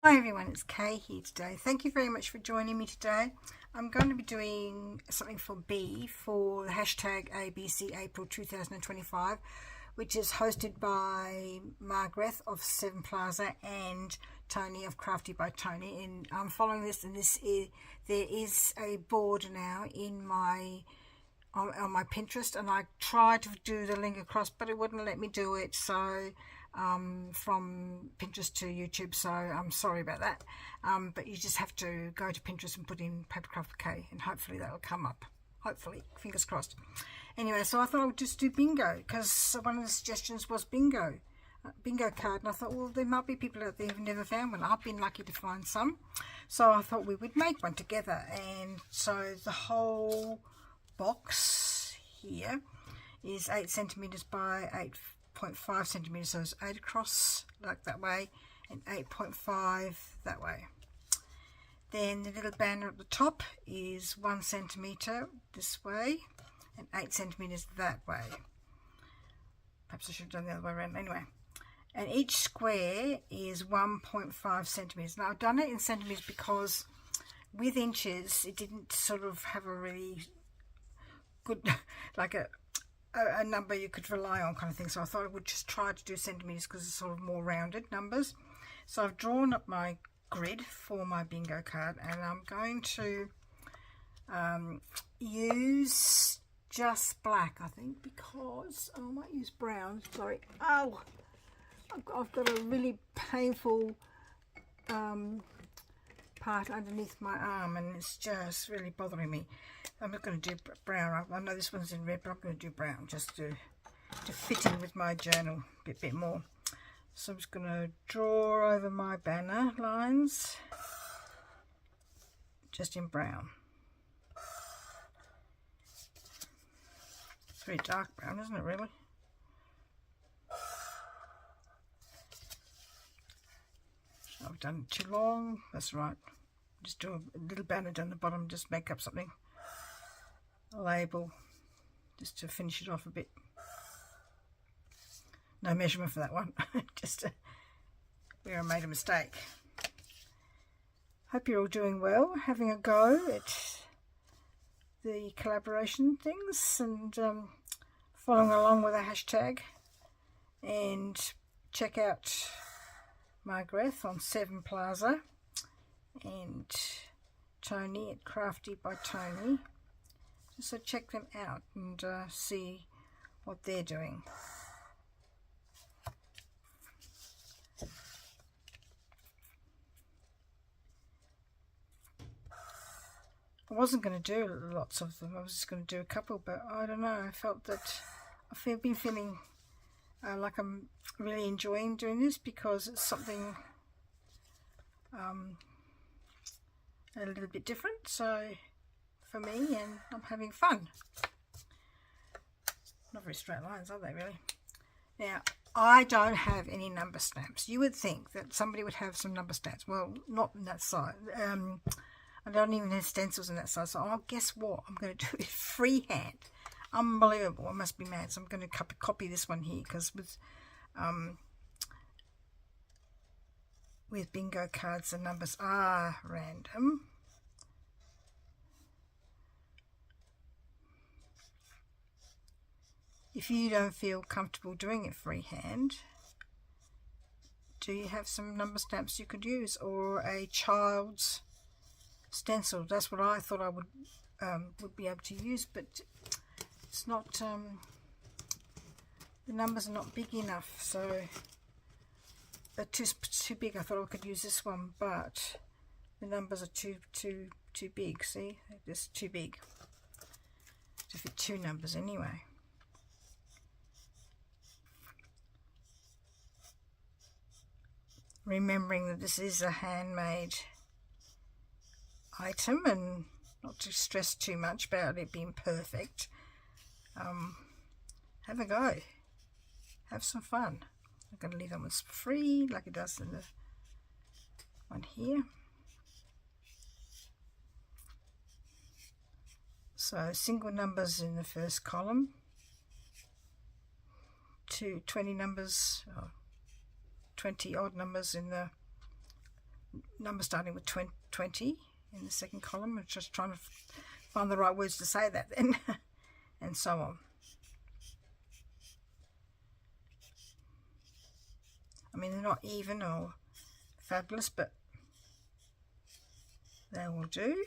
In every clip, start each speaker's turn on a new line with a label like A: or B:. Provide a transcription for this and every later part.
A: Hi everyone, it's Kay here today. Thank you very much for joining me today. I'm going to be doing something for B for the hashtag ABC April 2025, which is hosted by Margreth of Seven Plaza and Toni of Crafty by Toni. And I'm following this, and there is a board now in my on my Pinterest, and I tried to do the link across, but it wouldn't let me do it. So from Pinterest to YouTube, so I'm sorry about that. But you just have to go to Pinterest and put in Papercraft K, and hopefully that'll come up. Hopefully, fingers crossed. Anyway, so I thought I would just do bingo, because one of the suggestions was bingo card, and I thought, well, there might be people out there who've never found one. I've been lucky to find some, so I thought we would make one together. And so the whole box here is 8 centimeters by 8.5 centimeters, so it's 8 across like that way and 8.5 that way. Then the little banner at the top is 1 centimeter this way and 8 centimeters that way. Perhaps I should have done the other way around. Anyway, and each square is 1.5 centimeters. Now I've done it in centimeters because with inches it didn't sort of have a really good like a number you could rely on, kind of thing. So I thought I would just try to do centimeters because it's sort of more rounded numbers. So I've drawn up my grid for my bingo card, and I'm going to use just black, I think, because I might use brown. Sorry. Oh, I've got a really painful part underneath my arm, and it's just really bothering me. I'm not going to do brown. I know this one's in red, but I'm going to do brown just to fit in with my journal a bit more. So I'm just going to draw over my banner lines just in brown. It's very dark brown, isn't it, really? I've done it too long. That's right. Just do a little banner down the bottom, just make up something, a label, just to finish it off a bit. No measurement for that one, just where I made a mistake. Hope you're all doing well, having a go at the collaboration things, and following along with a hashtag. And check out Margreth on Seven Plaza and Toni at Crafty by Toni. So check them out and see what they're doing. I wasn't going to do lots of them. I was just going to do a couple, but I don't know. I felt that I've been feeling like I'm really enjoying doing this, because it's something a little bit different, so for me, and I'm having fun. Not very straight lines, are they, really? Now, I don't have any number stamps. You would think that somebody would have some number stamps. Well, not in that size. I don't even have stencils in that size. So guess what? I'm going to do it freehand. Unbelievable. I must be mad. So I'm going to copy this one here, because with bingo cards, the numbers are random. If you don't feel comfortable doing it freehand, do you have some number stamps you could use, or a child's stencil? That's what I thought I would be able to use, but it's not. The numbers are not big enough, so they're too big. I thought I could use this one, but the numbers are too big. See, they're just too big to fit two numbers anyway. Remembering that this is a handmade item, and not to stress too much about it being perfect. Have a go. Have some fun. I'm going to leave that one free like it does in the one here. So single numbers in the first column, 20 numbers, 20 odd numbers in the number starting with 20 in the second column. I'm just trying to find the right words to say that then, and so on. I mean, they're not even or fabulous, but they will do.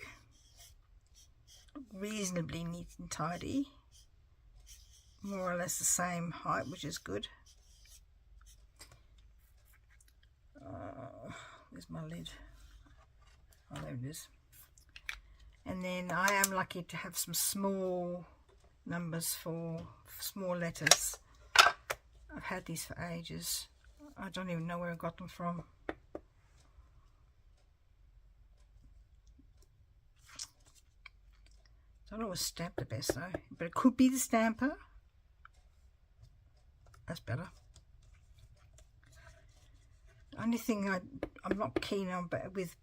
A: Reasonably neat and tidy. More or less the same height, which is good. Where's my lid? Oh, there it is. And then I am lucky to have some small numbers for small letters. I've had these for ages. I don't even know where I got them from. I don't always stamp the best though, but it could be the stamper. That's better. Only thing I'm not keen on but with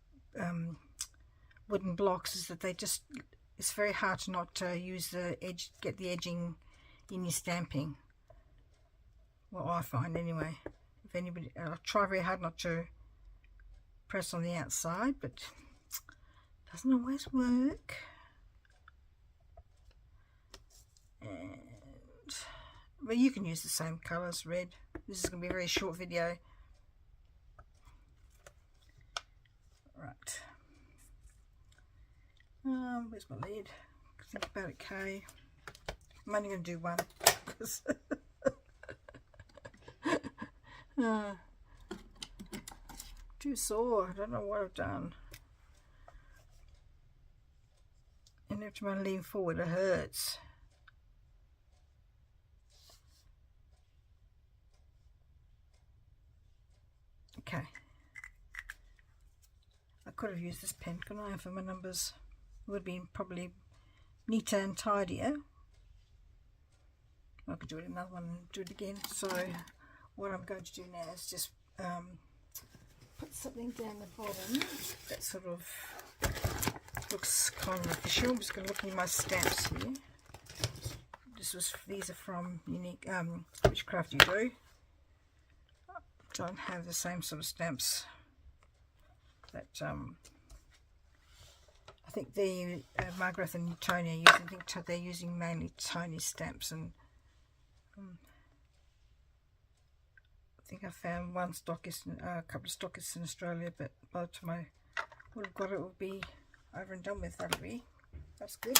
A: wooden blocks is that it's very hard to not use the edge, get the edging in your stamping. Well, I find anyway. If anybody, I'll try very hard not to press on the outside, but it doesn't always work. But you can use the same colours, red. This is going to be a very short video. Right. Where's my lid? Think about it, Kay. I'm only going to do one because too sore. I don't know what I've done. And every time I lean forward, it hurts. Okay. I could have used this pen, couldn't I, for my numbers? It would have been probably neater and tidier. I could do it another one and do it again. So what I'm going to do now is just put something down the bottom that sort of looks kind of official. I'm just going to look in my stamps here. These are from Unique Witchcraft You Do. Don't have the same sort of stamps that I think the Margreth and Toni are using. I think they're using mainly Toni stamps, and I think I found one stockist, a couple of stockists in Australia, but by the time I would have got it, will be over and done with. That's good.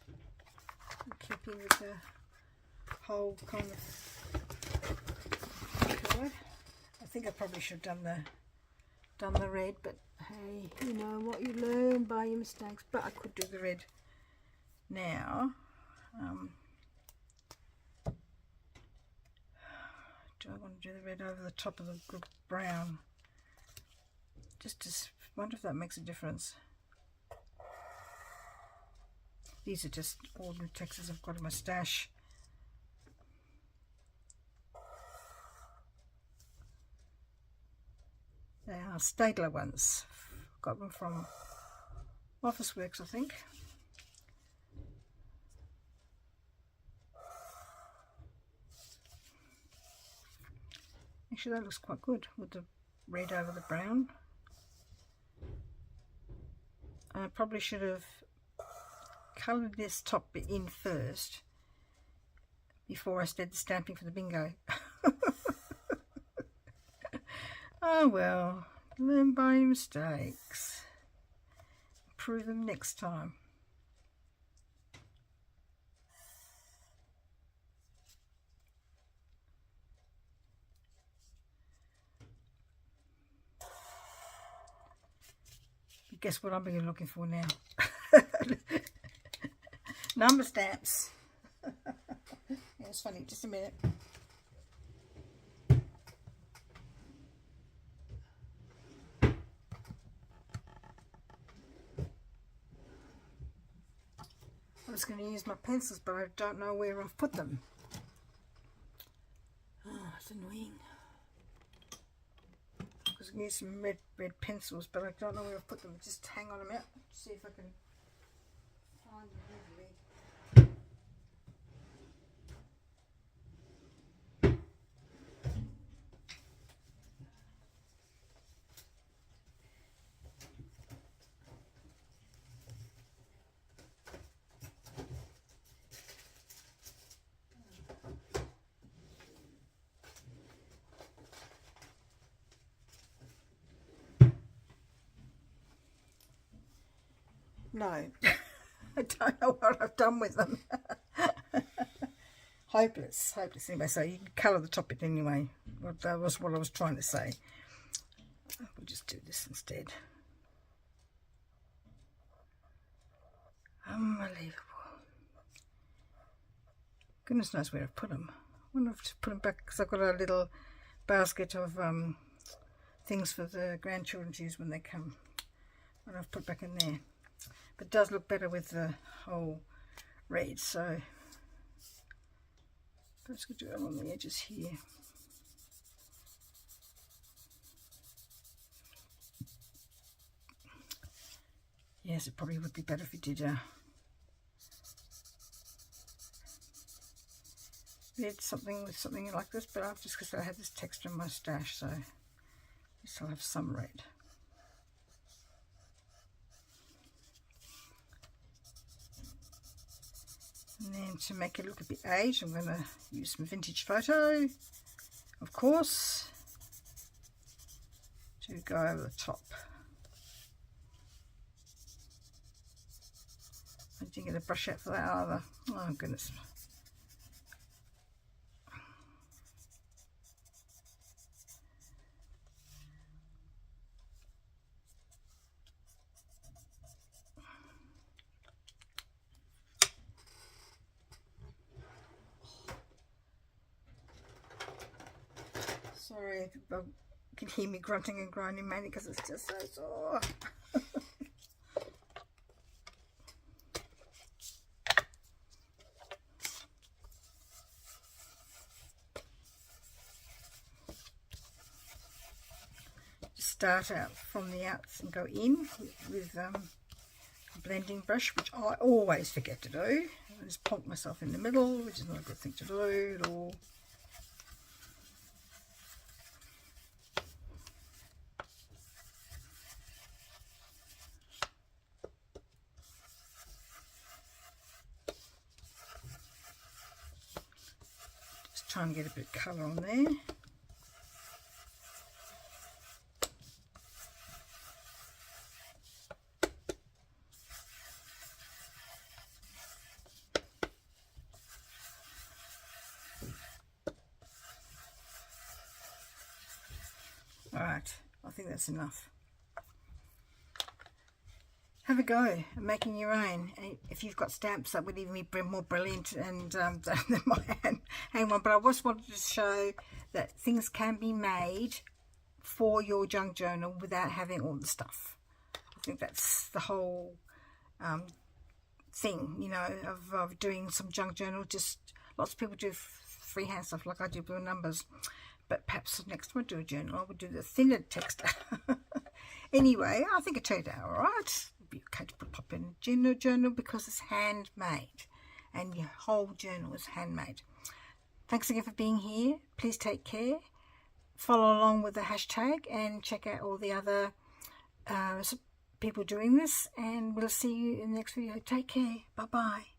A: I'm keeping with the whole kind of colour. I think I probably should have done the red, but hey, you know what, you learn by your mistakes. But I could do the red now. Do I want to do the red over the top of the brown? Just to wonder if that makes a difference. These are just ordinary texts I've got in my stash. They are Stadler ones. Got them from Officeworks, I think. Actually, that looks quite good with the red over the brown. I probably should have coloured this top bit in first before I did the stamping for the bingo. Oh well, learn by mistakes. Improve them next time. Guess what I'm being looking for now? Number stamps. Yeah, it's funny, just a minute. I was going to use my pencils, but I don't know where I've put them. Oh, it's annoying. I was going to use some red pencils, but I don't know where I've put them. Just hang on a minute, see if I can find them readily. No. I don't know what I've done with them. Hopeless. Anyway, so you can colour the top bit anyway. Well, that was what I was trying to say. We'll just do this instead. Unbelievable. Goodness knows where I've put them. I wonder if to put them back, because I've got a little basket of things for the grandchildren to use when they come. And I've put back in there. But it does look better with the whole red, so perhaps we could do it along the edges here. Yes, it probably would be better if you did did something with something like this, but I've just because I had this texture in my stash, so I still have some red. And then to make it look a bit aged, I'm going to use some vintage photo, of course, to go over the top. I didn't get a brush out for that either. Oh goodness. Sorry, you can hear me grunting and grinding mainly because it's just so sore. Start out from the outs and go in with a blending brush, which I always forget to do. I just plonk myself in the middle, which is not a good thing to do at all. Just trying to get a bit of colour on there. Alright, I think that's enough. Have a go at making your own. And if you've got stamps, that would even be more brilliant and than my hand one. But I just wanted to show that things can be made for your junk journal without having all the stuff. I think that's the whole thing, you know, of doing some junk journal. Just lots of people do freehand stuff like I do with numbers. But perhaps next time I do a journal, I would do the thinner text. Anyway, I think it turned out all right. It'd be okay to pop in a journal because it's handmade. And your whole journal is handmade. Thanks again for being here. Please take care. Follow along with the hashtag and check out all the other people doing this. And we'll see you in the next video. Take care. Bye-bye.